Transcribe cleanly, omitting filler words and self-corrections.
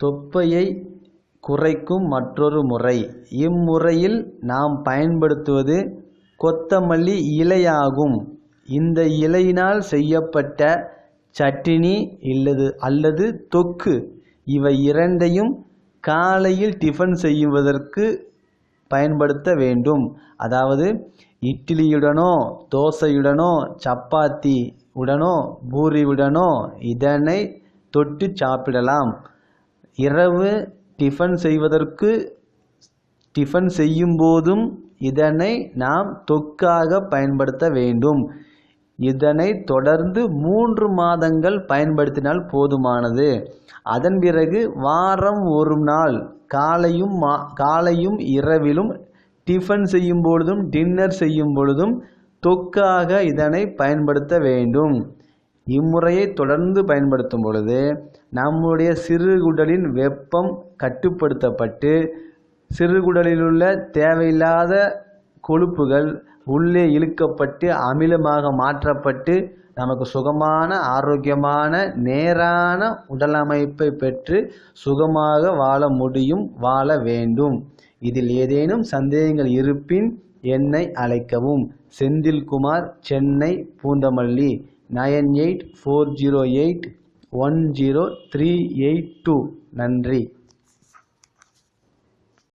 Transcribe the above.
தொப்பையை குறைக்கும் மற்றொரு முறை. இம்முறையில் நாம் பயன்படுத்துவது கொத்தமல்லி இலையாகும். இந்த இலையினால் செய்யப்பட்ட சட்டினி அல்லது தொக்கு இவை இரண்டையும் காலையில் டிஃபன் செய்வதற்கு பயன்படுத்த வேண்டும். அதாவது இட்லியுடனோ தோசையுடனோ சப்பாத்தி உடனோ பூரியுடனோ இதனை தொட்டு சாப்பிடலாம். இரவு டிஃபன் செய்யும் போதும் இதனை நாம் தொக்காக பயன்படுத்த வேண்டும். இதனை தொடர்ந்து 3 மாதங்கள் பயன்படுத்தினால் போதுமானது. அதன் பிறகு வாரம் ஒரு நாள் காலையும் இரவிலும் டிஃபன் செய்யும் பொழுதும் டின்னர் செய்யும் பொழுதும் தொக்காக இதனை பயன்படுத்த வேண்டும். இம்முறையை தொடர்ந்து பயன்படுத்தும் பொழுது நம்முடைய சிறுகுடலின் வெப்பம் கட்டுப்படுத்தப்பட்டு சிறுகுடலிலுள்ள தேவையில்லாத கொழுப்புகள் உள்ளே இழுக்கப்பட்டு அமிலமாக மாற்றப்பட்டு நமக்கு சுகமான ஆரோக்கியமான நேரான உடலமைப்பை பெற்று சுகமாக வாழ வேண்டும். இதில் ஏதேனும் சந்தேகங்கள் இருப்பின் என்னை அழைக்கவும். செந்தில்குமார், சென்னை, பூந்தமல்லி 9840810382. நன்றி.